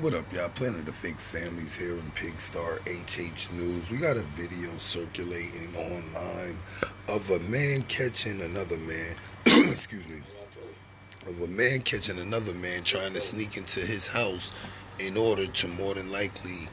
What up, y'all? Planet of the Fake Families here in Pigstar HH News. We got a video circulating online of a man catching another man. Excuse me. Of a man catching another man trying to sneak into his house in order to more than likely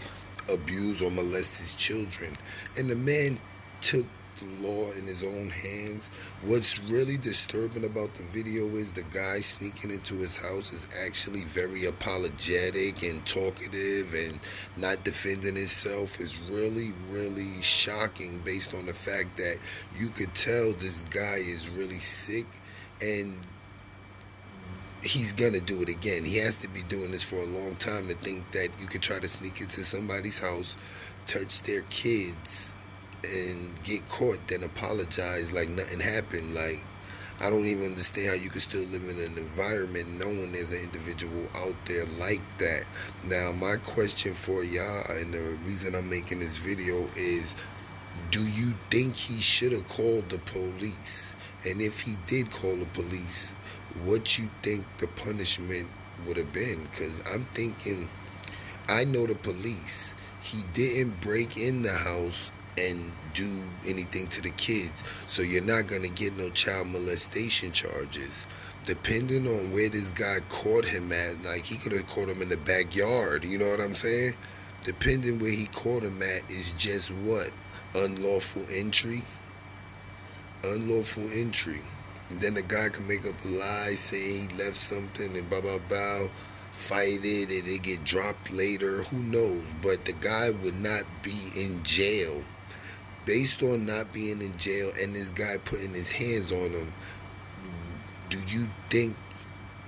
abuse or molest his children. And the man took the law in his own hands. What's really disturbing about the video is the guy sneaking into his house is actually very apologetic and talkative and not defending himself. Is really, really shocking based on the fact that you could tell this guy is really sick and he's gonna do it again. He has to be doing this for a long time to think that you could try to sneak into somebody's house, touch their kids, and get caught, then apologize like nothing happened. Like, I don't even understand how you can still live in an environment knowing there's an individual out there like that. Now, my question for y'all, and the reason I'm making this video is, do you think he should have called the police? And if he did call the police, what you think the punishment would have been? Because I'm thinking, I know the police. He didn't break in the house and do anything to the kids, so you're not going to get no child molestation charges. Depending on where this guy caught him at, like he could have caught him in the backyard, you know what I'm saying? Depending where he caught him at is just what? Unlawful entry? Unlawful entry. And then the guy can make up a lie, say he left something and blah, blah, blah, fight it and it get dropped later. Who knows? But the guy would not be in jail. Based on not being in jail and this guy putting his hands on him, do you think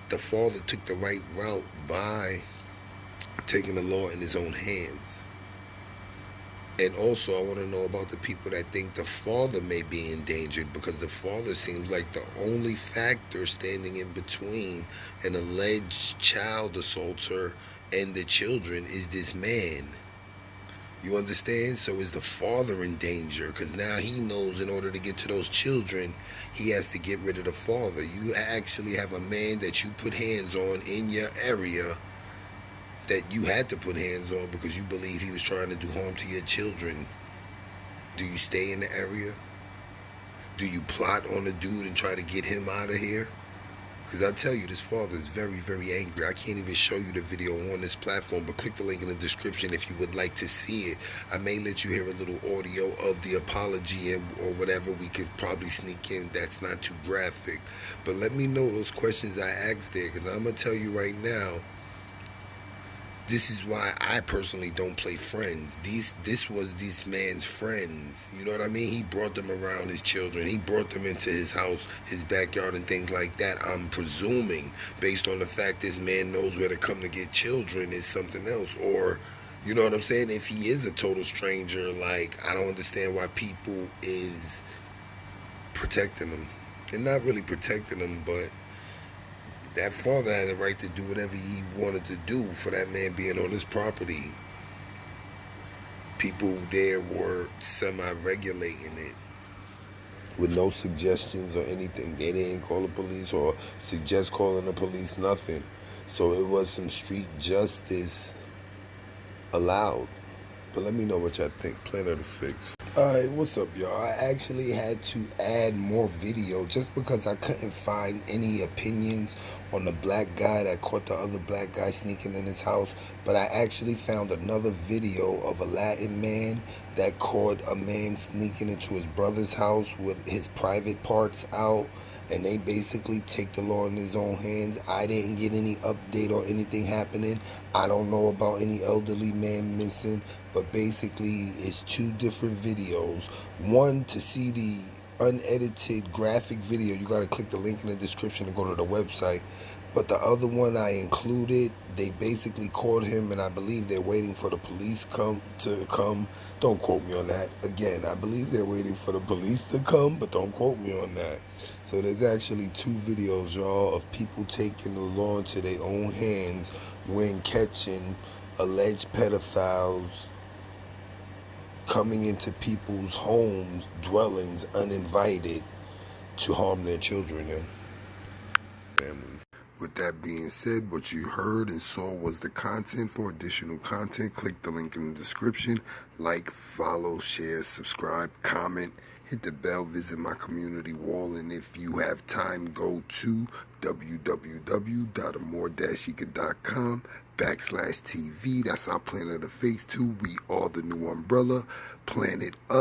the father took the right route by taking the law in his own hands? And also, I want to know about the people that think the father may be endangered, because the father seems like the only factor standing in between an alleged child assaulter and the children is this man. You understand? So is the father in danger? Because now he knows in order to get to those children, he has to get rid of the father. You actually have a man that you put hands on in your area that you had to put hands on because you believe he was trying to do harm to your children. Do you stay in the area? Do you plot on the dude and try to get him out of here? Because I tell you, this father is very, very angry. I can't even show you the video on this platform, but click the link in the description if you would like to see it. I may let you hear a little audio of the apology or whatever we could probably sneak in that's not too graphic. But let me know those questions I asked there, because I'm going to tell you right now, this is why I personally don't play Friends. This was this man's friends. You know what I mean? He brought them around his children. He brought them into his house, his backyard, and things like that. I'm presuming, based on the fact this man knows where to come to get children, is something else. Or, you know what I'm saying? If he is a total stranger, like, I don't understand why people is protecting him. And not really protecting him, but that father had the right to do whatever he wanted to do for that man being on his property. People there were semi-regulating it with no suggestions or anything. They didn't call the police or suggest calling the police, nothing. So it was some street justice allowed. But let me know what y'all think. Planet of the Fix. Alright, what's up, y'all? I actually had to add more video just because I couldn't find any opinions on the black guy that caught the other black guy sneaking in his house. But I actually found another video of a Latin man that caught a man sneaking into his brother's house with his private parts out. And they basically take the law in his own hands. I didn't get any update or anything happening. I don't know about any elderly man missing, but basically it's two different videos. One, to see the unedited graphic video, you got to click the link in the description to go to the website. But the other one I included, they basically caught him, and I believe they're waiting for the police to come. Don't quote me on that. Again, I believe they're waiting for the police to come, but don't quote me on that. So there's actually two videos, y'all, of people taking the law into their own hands when catching alleged pedophiles coming into people's homes, dwellings, uninvited to harm their children and families. With that being said, what you heard and saw was the content. For additional content, click the link in the description. Like, follow, share, subscribe, comment, hit the bell, visit my community wall, and if you have time, go to www.amore-eka.com/TV. That's our Planet of the Fakes 2. We are the new umbrella. Planet Up.